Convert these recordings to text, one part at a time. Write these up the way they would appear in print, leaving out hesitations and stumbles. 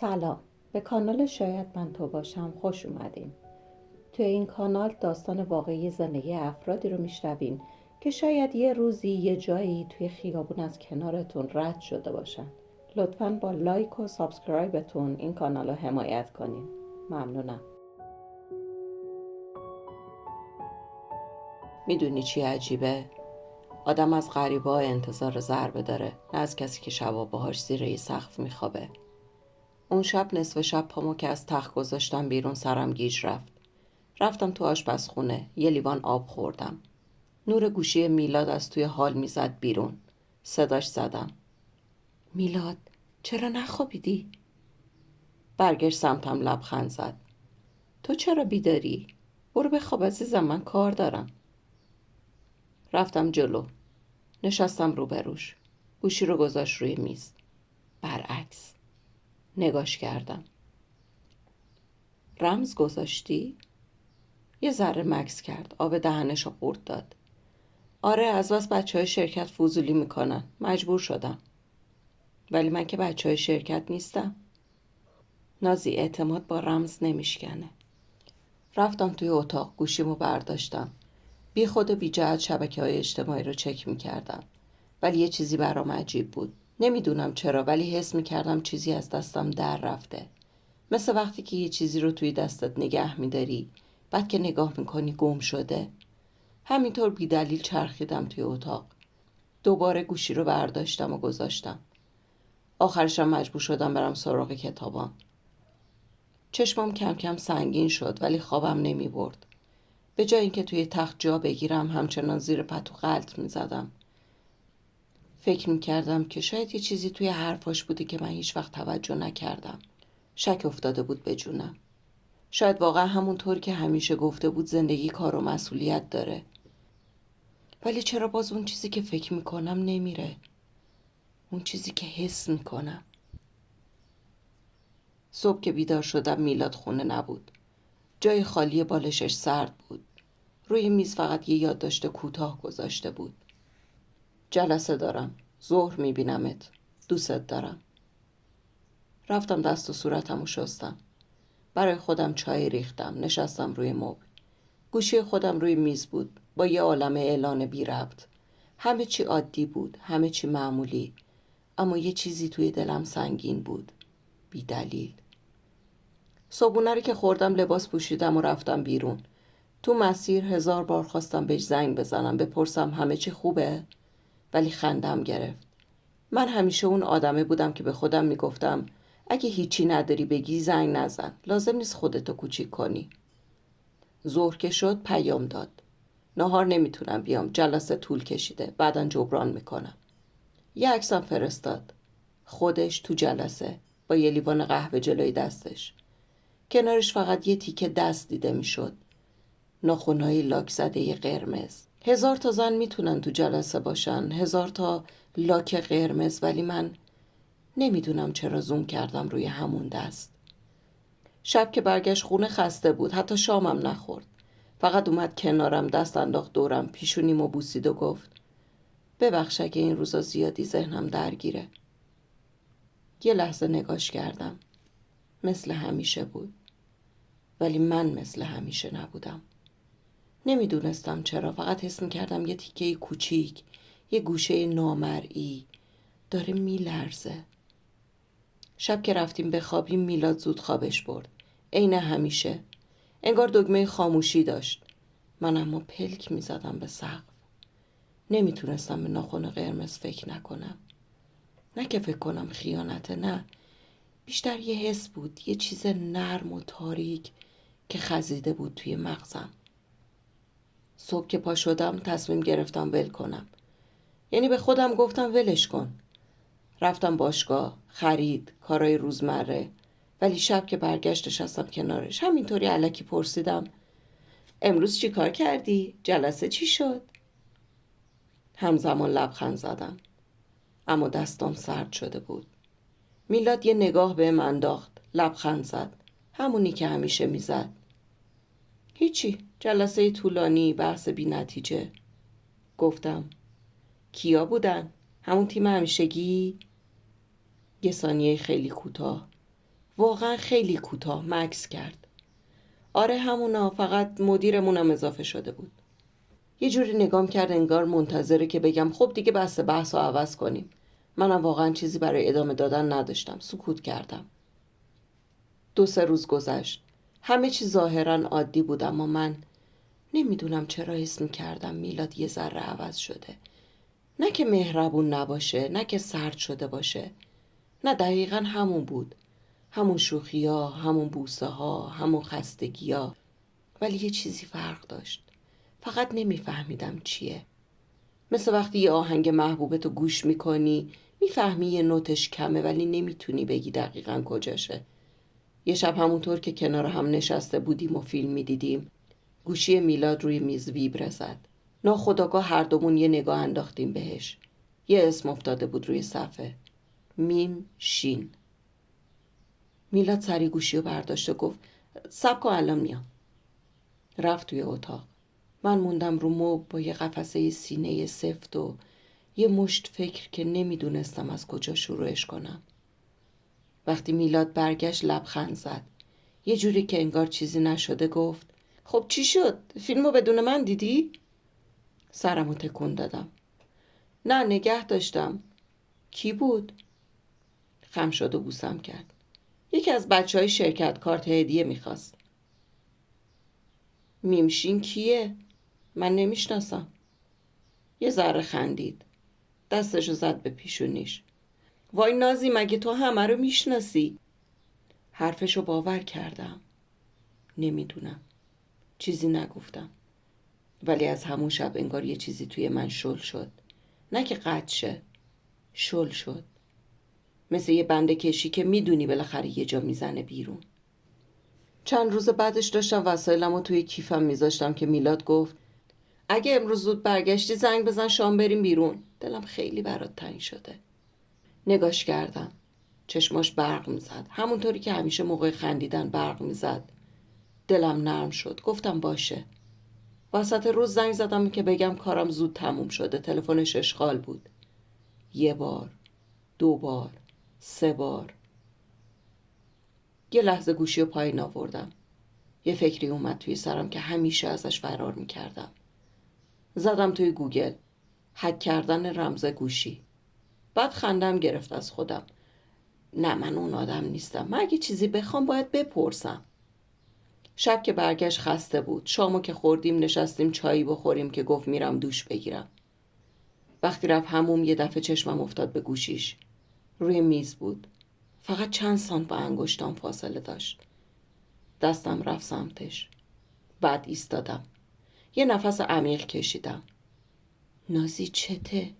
سلام، به کانال شاید من تو باشم خوش اومدین. توی این کانال داستان واقعی زندگی افرادی رو میشنوین که شاید یه روزی یه جایی توی خیابون از کنارتون رد شده باشن. لطفاً با لایک و سابسکرایبتون این کانال رو حمایت کنین. ممنونم. میدونی چی عجیبه؟ آدم از غریبه‌ها انتظار ضربه داره، نه از کسی که شبا باهاش زیر یه سقف میخوابه. اون شب نصف شب پامو که از تخت گذاشتم بیرون سرم گیج رفت. رفتم تو آشپزخونه، یه لیوان آب خوردم. نور گوشی میلاد از توی هال میزد بیرون. صداش زدم. میلاد، چرا نخوابیدی؟ برگشت سمتم لبخند زد. تو چرا بیداری؟ برو بخواب عزیزم، من کار دارم. رفتم جلو. نشستم روبروش. گوشی رو گذاشت روی میز. برعکس. نگاش کردم. رمز گذاشتی؟ یه ذره مکس کرد. آب دهنشو قورت داد. آره، از بس بچه‌های شرکت فضولی میکنن. مجبور شدم. ولی من که بچه‌های شرکت نیستم. نازی، اعتماد با رمز نمیشکنه. رفتم توی اتاق، گوشیمو برداشتم. بی خود و بی جهت شبکه‌های اجتماعی رو چک میکردم. ولی یه چیزی برام عجیب بود. نمیدونم چرا، ولی حس میکردم چیزی از دستم در رفته. مثل وقتی که یه چیزی رو توی دستت نگه میداری، بعد که نگاه میکنی گم شده. همینطور بی دلیل چرخیدم توی اتاق. دوباره گوشی رو برداشتم و گذاشتم. آخرشم مجبور شدم برم سراغ کتابام. چشمم کم کم سنگین شد ولی خوابم نمی برد. به جای اینکه توی تخت جا بگیرم همچنان زیر پتو غلط می زدم. فکر می کردم که شاید یه چیزی توی حرفاش بوده که من هیچ وقت توجه نکردم. شک افتاده بود به جونم. شاید واقعا همونطور که همیشه گفته بود زندگی کار و مسئولیت داره. ولی چرا باز اون چیزی که فکر می کنم نمیره؟ اون چیزی که حس می کنم. صبح که بیدار شدم میلاد خونه نبود. جای خالی بالشش سرد بود. روی میز فقط یه یادداشت کوتاه گذاشته بود. جلسه دارم. ظهر میبینمت. دوست دارم. رفتم دست و صورتمو شستم. برای خودم چای ریختم. نشستم روی مبل. گوشی خودم روی میز بود با یه عالمه اعلان بی ربط. همه چی عادی بود. همه چی معمولی. اما یه چیزی توی دلم سنگین بود. بی دلیل. صبحونه رو که خوردم لباس پوشیدم و رفتم بیرون. تو مسیر 1000 بار خواستم بهش زنگ بزنم بپرسم همه چی خوبه؟ ولی خندم گرفت. من همیشه اون آدمه بودم که به خودم میگفتم اگه هیچی نداری بگی زنگ نزن. لازم نیست خودتو کوچیک کنی. ظهر که شد پیام داد. نهار نمیتونم بیام، جلسه طول کشیده، بعداً جبران میکنم. یه عکسم فرستاد. خودش تو جلسه با یه لیوان قهوه جلوی دستش. کنارش فقط یه تیکه دست دیده میشد. ناخنهای لاک زده قرمز. 1000 تا زن میتونن تو جلسه باشن، 1000 تا لاک قرمز، ولی من نمیدونم چرا زوم کردم روی همون دست. شب که برگشت خونه خسته بود، حتی شامم نخورد. فقط اومد کنارم، دست انداخت دورم، پیشونیمو بوسید و گفت ببخش اگه این روزا زیادی ذهنم درگیره. یه لحظه نگاش کردم. مثل همیشه بود. ولی من مثل همیشه نبودم. نمیدونستم چرا، فقط حس میکردم یه تیکه کوچیک، یه گوشه نامرئی داره میلرزه. شب که رفتیم بخوابیم میلاد زود خوابش برد. عین همیشه. انگار دگمه خاموشی داشت. من اما پلک میزدم به سقف. نمیتونستم به ناخن قرمز فکر نکنم. نه که فکر کنم خیانته، نه. بیشتر یه حس بود، یه چیز نرم و تاریک که خزیده بود توی مغزم. صبح که پا شدم تصمیم گرفتم ول کنم. یعنی به خودم گفتم ولش کن. رفتم باشگاه، خرید، کارای روزمره. ولی شب که برگشت نشستم کنارش همینطوری الکی پرسیدم امروز چی کار کردی؟ جلسه چی شد؟ همزمان لبخند زدم. اما دستام سرد شده بود. میلاد یه نگاه بهم انداخت، لبخند زد. همونی که همیشه میزد. هیچی، جلسه طولانی، بحث بی نتیجه. گفتم کیا بودن؟ همون تیم همیشگی؟ یه ثانیه خیلی کوتاه. واقعا خیلی کوتاه مکث کرد. آره همونا، فقط مدیرمونم اضافه شده بود. یه جوری نگام کرد انگار منتظره که بگم خب دیگه بس بحث رو عوض کنیم. منم واقعا چیزی برای ادامه دادن نداشتم. سکوت کردم. 2-3 روز گذشت. همه چی ظاهرا عادی بود، اما من نمیدونم چرا حس می‌کردم میلاد یه ذره عوض شده. نه که مهربون نباشه، نه که سرد شده باشه. نه، دقیقا همون بود. همون شوخی‌ها، همون بوسه‌ها، همون خستگی‌ها. ولی یه چیزی فرق داشت. فقط نمیفهمیدم چیه. مثل وقتی یه آهنگ محبوبتو گوش میکنی، میفهمی یه نوتش کمه ولی نمیتونی بگی دقیقا کجاشه. یه شب همونطور که کنار هم نشسته بودیم و فیلم میدیدیم، گوشی میلاد روی میز ویبره زد. ناخودآگاه هر دومون یه نگاه انداختیم بهش. یه اسم افتاده بود روی صفحه. میم شین. میلاد سری گوشی رو برداشت و گفت صبر کن الان میام. رفت توی اتاق. من موندم رو مبل با یه قفسه سینه سفت و یه مشت فکر که نمیدونستم از کجا شروعش کنم. وقتی میلاد برگشت لبخند زد. یه جوری که انگار چیزی نشده گفت خب چی شد؟ فیلمو بدون من دیدی؟ سرمو تکون دادم. نه، نگه داشتم. کی بود؟ خم شد و بوسم کرد. یکی از بچهای شرکت کارت هدیه میخواست. میمشین کیه؟ من نمیشناسم. یه ذره خندید. دستشو زد به پیشونیش. وای نازی، مگه تو همه رو میشناسی؟ حرفشو باور کردم. نمیدونم. چیزی نگفتم. ولی از همون شب انگار یه چیزی توی من شل شد. نه که قطع شه. شل شد. مثل یه بنده کشی که میدونی بالاخره یه جا میزنه بیرون. چند روز بعدش داشتم وسایلمو توی کیفم میذاشتم که میلاد گفت اگه امروز زود برگشتی زنگ بزن شام بریم بیرون. دلم خیلی برات تنگ شده. نگاش کردم. چشماش برق میزد. همونطوری که همیشه موقع خندیدن برق میزد. دلم نرم شد. گفتم باشه. وسط روز زنگ زدم که بگم کارم زود تموم شده. تلفنش اشغال بود. 1 بار، 2 بار، 3 بار. یه لحظه گوشی رو پایین آوردم. یه فکری اومد توی سرم که همیشه ازش فرار میکردم. زدم توی گوگل هک کردن رمز گوشی. بعد خندم گرفت از خودم. نه، من اون آدم نیستم. من اگه چیزی بخوام باید بپرسم. شب که برگشت خسته بود. شامو که خوردیم نشستیم چایی بخوریم که گفت میرم دوش بگیرم. وقتی رفت حموم یه دفعه چشمم افتاد به گوشیش. روی میز بود. فقط چند سانت با انگشتام فاصله داشت. دستم رفت سمتش. بعد ایستادم. یه نفس عمیق کشیدم. نازی چته؟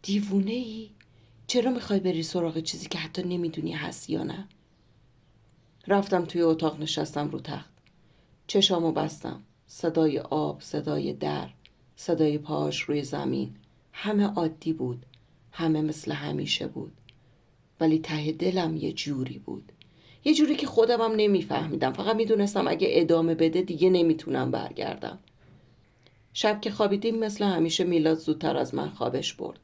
دیوونه ای؟ چرا میخوای بری سراغ چیزی که حتی نمیدونی هست یا نه؟ رفتم توی اتاق نشستم رو تخت. چشامو بستم. صدای آب، صدای در، صدای پاهاش روی زمین. همه عادی بود. همه مثل همیشه بود. ولی ته دلم یه جوری بود. یه جوری که خودمم نمیفهمیدم. فقط میدونستم اگه ادامه بده دیگه نمیتونم برگردم. شب که خوابیدیم مثل همیشه میلاد زودتر از من خوابش برد.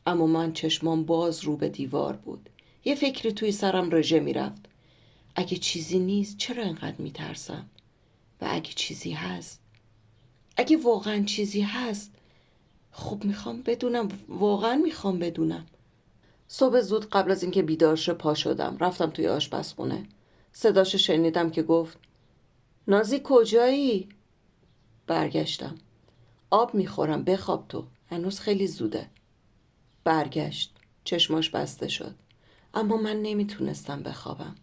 اما من چشمام باز رو به دیوار بود. یه فکری توی سرم رژه میرفت. اگه چیزی نیست چرا انقدر میترسم؟ و اگه چیزی هست؟ اگه واقعا چیزی هست؟ خب میخوام بدونم. واقعا میخوام بدونم. صبح زود قبل از اینکه بیدار شه پا شدم. رفتم توی آشپزخونه. صداشو شنیدم که گفت نازی کجایی؟ برگشتم. آب میخورم، بخواب تو. هنوز خیلی زوده. برگشت. چشماش بسته شد. اما من نمیتونستم بخوابم.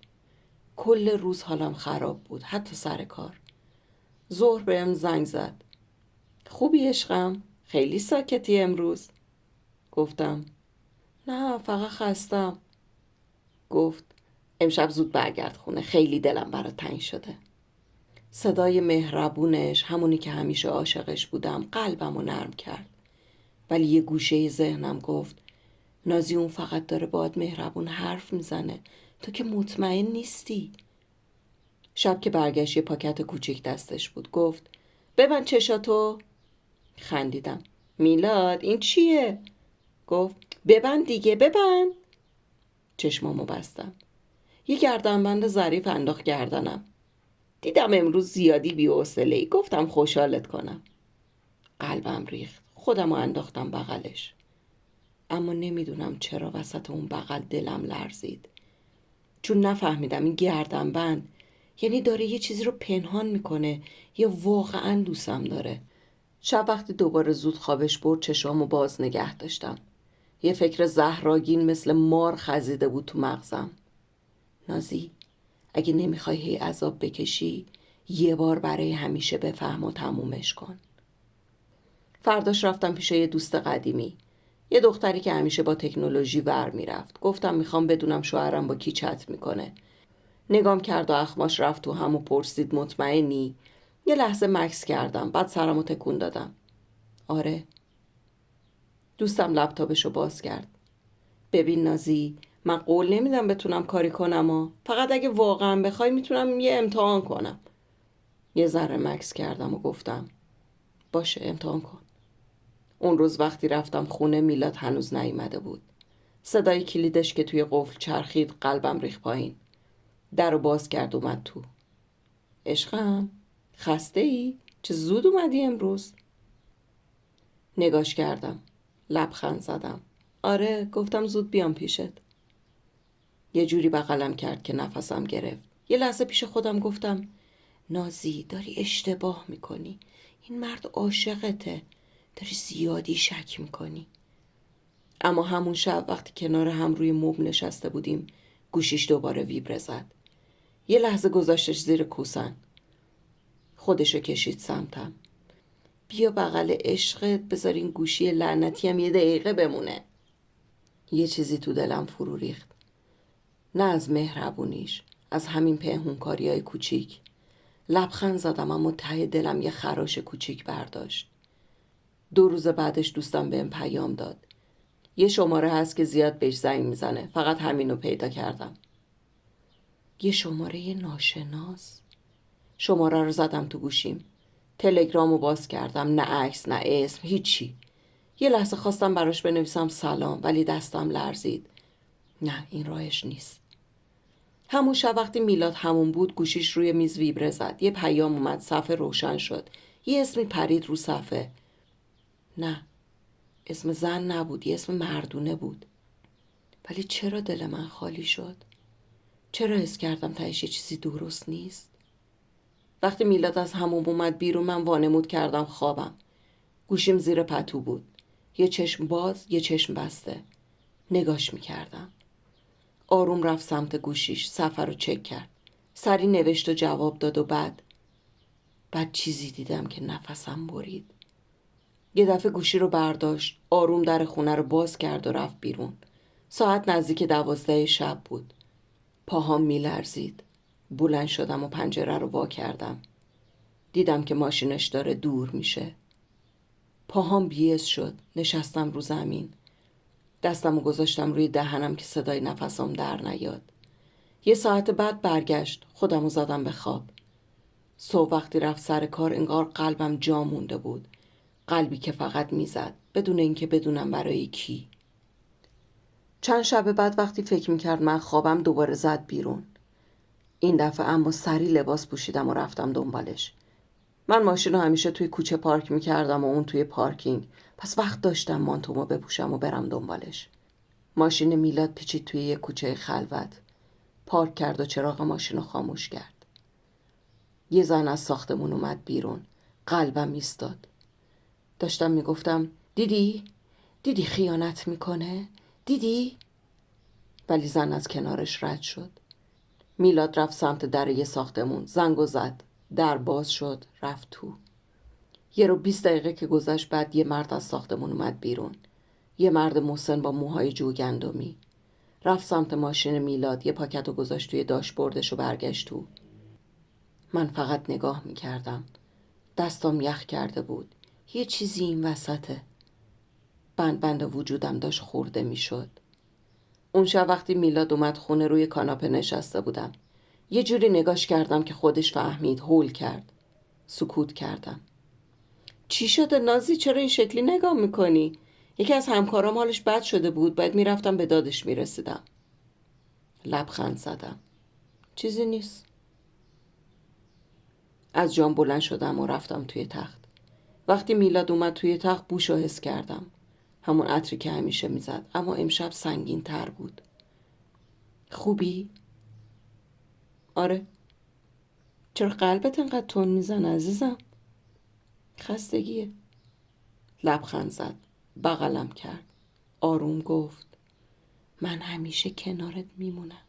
کل روز حالم خراب بود. حتی سر کار. ظهر بهم زنگ زد. خوبی عشقم؟ خیلی ساکتی امروز. گفتم نه، فقط خستم. گفت امشب زود برگرد خونه. خیلی دلم برات تنگ شده. صدای مهربونش، همونی که همیشه عاشقش بودم، قلبمو نرم کرد. ولی یه گوشه ذهنم گفت نازی اون فقط داره باهات مهربون حرف میزنه. تو که مطمئن نیستی. شب که برگشت یه پاکت کوچیک دستش بود. گفت ببند چشاتو. خندیدم. میلاد این چیه؟ گفت ببند دیگه، ببند. چشمامو بستم. یه گردنبند ظریف انداخت گردنم. دیدم امروز زیادی بی‌حوصله‌ای، گفتم خوشحالت کنم. قلبم ریخت. خودم انداختم بغلش. اما نمیدونم چرا وسط اون بغل دلم لرزید. چون نفهمیدم این گردنبند یعنی داره یه چیزی رو پنهان میکنه یا واقعا دوستم داره. شب وقتی دوباره زود خوابش برد چشامو باز نگه داشتم. یه فکر زهراگین مثل مار خزیده بود تو مغزم. نازی، اگه نمیخوای هی عذاب بکشی یه بار برای همیشه بفهم و تمومش کن. فرداش رفتم پیش یه دوست قدیمی، یه دختری که همیشه با تکنولوژی ور میرفت. گفتم میخوام بدونم شوهرم با کی چت میکنه. نگام کرد و اخماش رفت تو هم و پرسید مطمئنی؟ یه لحظه مکث کردم، بعد سرمو تکون دادم. آره. دوستم لپتاپشو باز کرد. ببین نازی، من قول نمیدم بتونم کاری کنم فقط اگه واقعا بخوای میتونم یه امتحان کنم. یه ذره مکث کردم و گفتم باشه امتحان کن. اون روز وقتی رفتم خونه میلاد هنوز نیامده بود. صدای کلیدش که توی قفل چرخید قلبم ریخت پایین. در رو باز کرد اومد تو. عشقم، خسته ای؟ چه زود اومدی امروز؟ نگاش کردم. لبخند زدم. آره، گفتم زود بیام پیشت. یه جوری بغلم کرد که نفسم گرفت. یه لحظه پیش خودم گفتم نازی، داری اشتباه میکنی. این مرد عاشقته. داری زیادی شک میکنی. اما همون شب وقتی کنار هم روی مبل نشسته بودیم گوشیش دوباره ویبره زد. یه لحظه گذاشتش زیر کوسن. خودشو کشید سمتم. بیا بغل عشقت، بذار این گوشی لعنتی هم یه دقیقه بمونه. یه چیزی تو دلم فرو ریخت. نه از مهربونیش، از همین پنهونکاریای کوچیک. لبخند زدم اما ته دلم یه خراش کوچیک برداشت. 2 روز بعدش دوستم بهم پیام داد. یه شماره هست که زیاد بهش زنگ میزنه، فقط همینو پیدا کردم. یه شماره ناشناس. شماره رو زدم تو گوشیم. تلگرامو باز کردم، نه عکس نه اسم، هیچی. یه لحظه خواستم براش بنویسم سلام، ولی دستم لرزید. نه، این راهش نیست. همون شب وقتی میلاد همون بود گوشیش روی میز ویبره زد. یه پیام اومد، صفحه روشن شد. یه اسمی پرید رو صفحه. نه، اسم زن نبود، یه اسم مردونه بود. ولی چرا دل من خالی شد؟ چرا حس کردم تهش یه چیزی درست نیست؟ وقتی میلاد از همون اومد بیرون من وانمود کردم خوابم. گوشیم زیر پتو بود. یه چشم باز، یه چشم بسته. نگاش میکردم. آروم رفت سمت گوشیش، صفحه رو چک کرد. سری نوشت و جواب داد و بعد چیزی دیدم که نفسم برید. یه دفعه گوشی رو برداشت، آروم در خونه رو باز کرد و رفت بیرون. ساعت نزدیک 12 شب بود. پاهام میلرزید. بلند شدم و پنجره رو وا کردم. دیدم که ماشینش داره دور میشه. پاهام بی‌حس شد. نشستم رو زمین. دستم رو گذاشتم روی دهنم که صدای نفسم در نیاد. یه ساعت بعد برگشت. خودم رو زدم به خواب. صبح وقتی رفت سر کار انگار قلبم جا مونده بود. قلبی که فقط میزد بدون اینکه بدونم برای کی. چند شب بعد وقتی فکر میکرد من خوابم دوباره زد بیرون. این دفعه اما سری لباس پوشیدم و رفتم دنبالش. من ماشین رو همیشه توی کوچه پارک میکردم و اون توی پارکینگ، پس وقت داشتم مانتومو بپوشم و برم دنبالش. ماشین میلاد پیچید توی یه کوچه خلوت. پارک کرد و چراغ ماشین رو خاموش کرد. یه زن از ساختمون اومد بیرون. قلبم ایستاد. داشتم میگفتم دیدی خیانت میکنه؟ دیدی؟ ولی زن از کنارش رد شد. میلاد رفت سمت در یه ساختمون، زنگو زد. در باز شد، رفت تو. 1 رو 20 دقیقه که گذشت بعد یه مرد از ساختمون اومد بیرون. یه مرد مسن با موهای جوگندمی. رفت سمت ماشین میلاد، یه پاکت رو گذاشت توی داشبوردش و برگشت تو. من فقط نگاه میکردم. دستام یخ کرده بود. یه چیزی این وسطه. بند وجودم داشت خورده میشد. اون شب وقتی میلاد اومد خونه روی کاناپه نشسته بودم. یه جوری نگاش کردم که خودش فهمید، هول کرد. سکوت کردم. چی شده نازی؟ چرا این شکلی نگاه میکنی؟ یکی از همکارام حالش بد شده بود، باید میرفتم به دادش میرسیدم. لبخند زدم. چیزی نیست. از جام بلند شدم و رفتم توی تخت. وقتی میلاد اومد توی تخت بوشو حس کردم. همون عطری که همیشه میزد، اما امشب سنگین تر بود. خوبی؟ آره. چرا قلبت انقدر تون میزنه عزیزم؟ خستگیه. لبخند زد. بغلم کرد. آروم گفت من همیشه کنارت میمونم.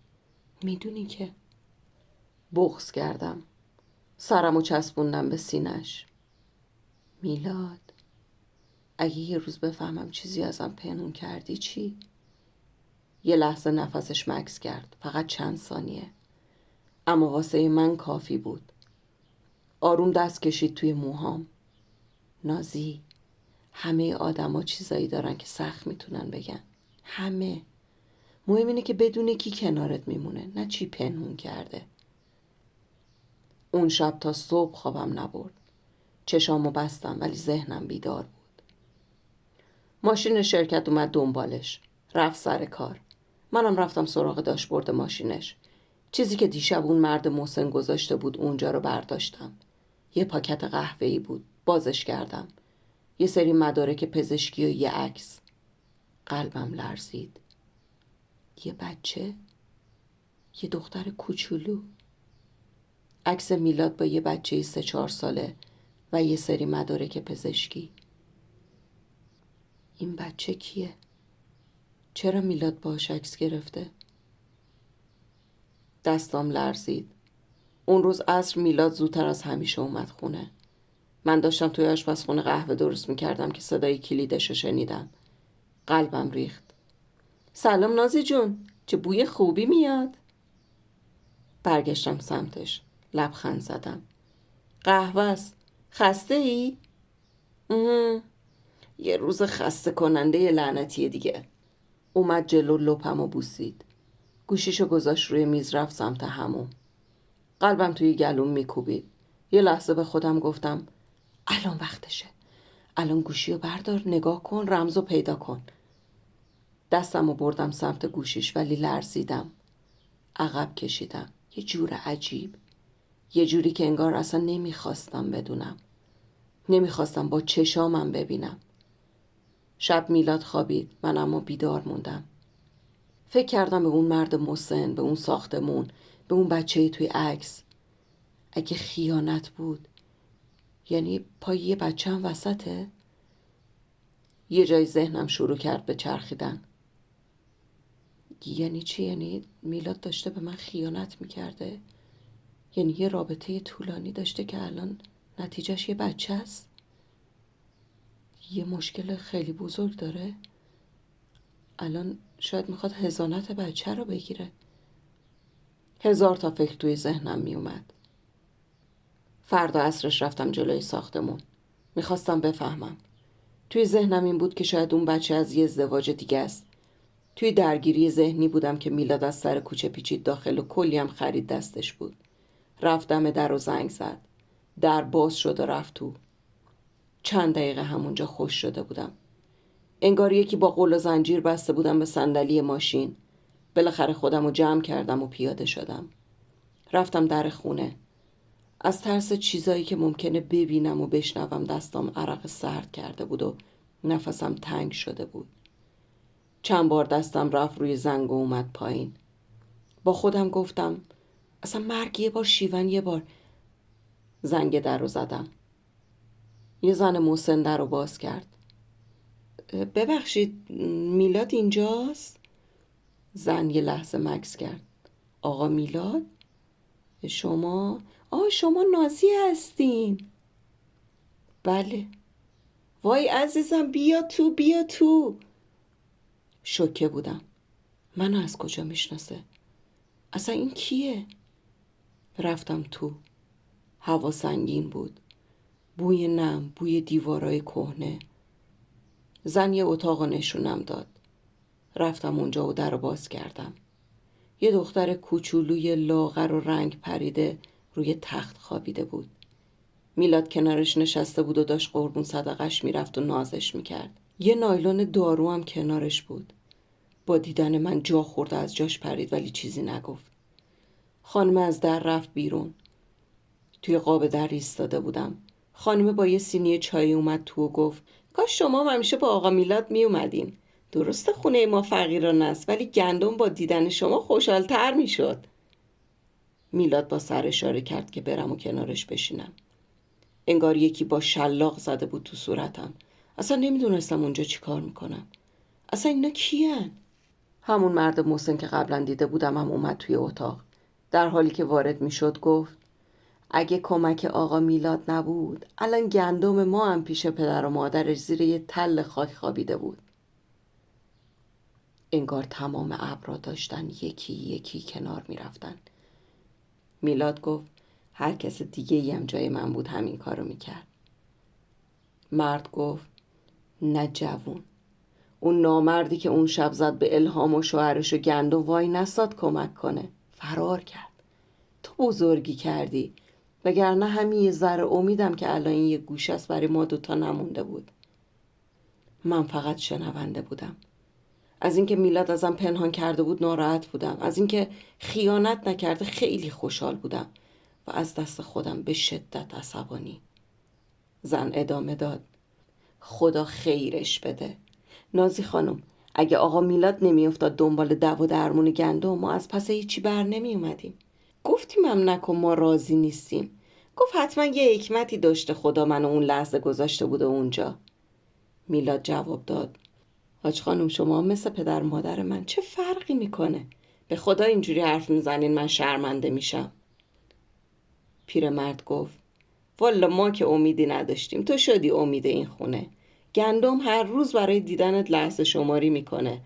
میدونی که. بغض کردم. سرمو چسبوندم به سینش. میلاد، اگه یه روز بفهمم چیزی ازم پنهون کردی چی؟ یه لحظه نفسش مکث کرد. فقط چند ثانیه. اما واسه من کافی بود. آروم دست کشید توی موهام. نازی، همه آدما چیزایی دارن که سخت میتونن بگن. همه. مهم اینه که بدونه کی کنارت میمونه، نه چی پنهون کرده. اون شب تا صبح خوابم نبرد. چشامو بستم ولی ذهنم بیدار بود. ماشین شرکت اومد دنبالش. رفت سر کار. منم رفتم سراغ داشبورد ماشینش. چیزی که دیشب اون مرد محسن گذاشته بود اونجا رو برداشتم. یه پاکت قهوه‌ای بود. بازش کردم. یه سری مدارک پزشکی و یه عکس. قلبم لرزید. یه بچه؟ یه دختر کوچولو؟ عکس میلاد با یه بچه 3-4 ساله و یه سری مدارک پزشکی. این بچه کیه؟ چرا میلاد باهاش عکس گرفته؟ دستام لرزید. اون روز عصر میلاد زودتر از همیشه اومد خونه. من داشتم توی آشپزخونه قهوه درست میکردم که صدای کلیدش رو شنیدم. قلبم ریخت. سلام نازی جون، چه بوی خوبی میاد. برگشتم سمتش. لبخند زدم. قهوه است. خسته ای؟ یه روز خسته کننده لعنتی دیگه. اومد جلو لپم و بوسید. گوشیشو گذاشت روی میز رفت سمت حموم. قلبم توی گلوم میکوبید. یه لحظه به خودم گفتم الان وقتشه. الان گوشیو بردار، نگاه کن، رمزو پیدا کن. دستمو بردم سمت گوشیش ولی لرزیدم. عقب کشیدم. یه جور عجیب. یه جوری که انگار اصلا نمیخواستم بدونم. نمیخواستم با چشامم ببینم. شب میلاد خوابید. من اما بیدار موندم. فکر کردم به اون مرد مسن، به اون ساختمون، به اون بچه‌ای توی عکس. اگه خیانت بود، یعنی پای یه بچه هم وسطه؟ یه جای ذهنم شروع کرد به چرخیدن. یعنی چی؟ یعنی میلاد داشته به من خیانت میکرده؟ یعنی یه رابطه طولانی داشته که الان نتیجهش یه بچه است؟ یه مشکل خیلی بزرگ داره؟ الان شاید میخواد حضانت بچه رو بگیره. 1000 تا فکر توی ذهنم میومد. فردا عصرش رفتم جلوی ساختمون. میخواستم بفهمم. توی ذهنم این بود که شاید اون بچه از یه ازدواج دیگه است. توی درگیری ذهنی بودم که میلاد از سر کوچه پیچید داخل و کلی هم خرید دستش بود. رفت دم در و زنگ زد. در باز شد و رفت تو. چند دقیقه همونجا خوش شده بودم. انگار یکی با قل و زنجیر بسته بودم به صندلی ماشین. بالاخره خودم رو جمع کردم و پیاده شدم. رفتم در خونه. از ترس چیزایی که ممکنه ببینم و بشنوم دستام عرق سرد کرده بود و نفسم تنگ شده بود. چند بار دستم رفت روی زنگ و اومد پایین. با خودم گفتم اصلا مرگ یه بار، شیون یه بار. زنگ در رو زدم. یه زن مسن در رو باز کرد. ببخشید میلاد اینجاست؟ زن یه لحظه مکث کرد. آقا میلاد؟ شما؟ شما نازی هستین؟ بله. وای عزیزم بیا تو بیا تو. شوکه بودم. منو از کجا میشناسه؟ اصلا این کیه؟ رفتم تو. هوا سنگین بود. بوی نم، بوی دیوارای کهنه. زن یه اتاق نشونم داد. رفتم اونجا و در رو باز کردم. یه دختر کوچولوی لاغر و رنگ پریده روی تخت خوابیده بود. میلاد کنارش نشسته بود و داشت قربون صدقش میرفت و نازش میکرد. یه نایلون دارو هم کنارش بود. با دیدن من جا خورده از جاش پرید ولی چیزی نگفت. خانم از در رفت بیرون. توی قاب در ایستاده بودم. خانم با یه سینی چای اومد تو و گفت کاش شما هم همیشه با آقا میلاد می اومدین. درسته خونه ما فقیرانه است ولی گندم با دیدن شما خوشحال‌تر میشد. میلاد با سر اشاره کرد که برم و کنارش بشینم. انگار یکی با شلاق زده بود تو صورتم. اصلا نمیدونستم اونجا چی کار میکنم. اصلا اینا کیان؟ همون مرد مسن که قبلا دیده بودم هم اومد توی اتاق. در حالی که وارد میشد گفت اگه کمک آقا میلاد نبود الان گندم ما هم پیش پدر و مادرش زیر یه تل خاک خوابیده بود. انگار تمام ابرها داشتن یکی یکی کنار میرفتن. میلاد گفت هر کس دیگه هم جای من بود همین کارو میکرد. مرد گفت نه جوون، اون نامردی که اون شب زد به الهام و شوهرش و گندم وای نساد کمک کنه، فرار کرد. تو بزرگی کردی، وگرنه همین یه ذره امیدم که الان یه گوش است برای ما دوتا نمونده بود. من فقط شنونده بودم. از اینکه میلاد ازم پنهان کرده بود ناراحت بودم، از اینکه خیانت نکرده خیلی خوشحال بودم و از دست خودم به شدت عصبانی. زن ادامه داد خدا خیرش بده. نازی خانم، اگه آقا میلاد نمیافتاد دنبال دو و درمون گندم ما از پس هیچی بر نمی اومدیم. گفتیم هم نکن ما راضی نیستیم. گفت حتما یه حکمتی داشته خدا منو اون لحظه گذاشته بوده اونجا. میلاد جواب داد حاج خانم شما مثل پدر مادر من، چه فرقی میکنه؟ به خدا اینجوری حرف میزنین من شرمنده میشم. پیرمرد گفت والا ما که امیدی نداشتیم، تو شدی امید این خونه. گندم هر روز برای دیدنت لحظه شماری میکنه.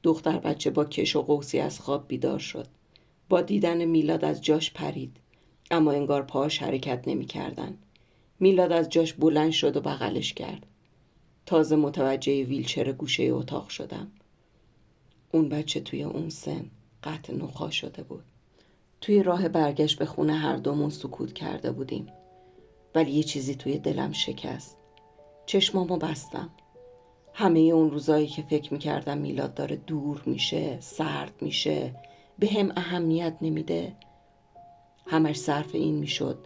دختر بچه با کش و قوسی از خواب بیدار شد. با دیدن میلاد از جاش پرید، اما انگار پاهاش حرکت نمیکردن. میلاد از جاش بلند شد و بغلش کرد. تازه متوجه ویلچر گوشه اتاق شدم. اون بچه توی اون سن قطع نخاع شده بود. توی راه برگشت به خونه هر دومون سکوت کرده بودیم. ولی یه چیزی توی دلم شکست. چشمامو بستم. همه اون روزایی که فکر میکردم میلاد داره دور میشه، سرد میشه، به هم اهمیت نمیده، همش صرف این میشد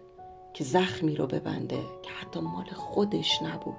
که زخمی رو ببنده که حتی مال خودش نبود.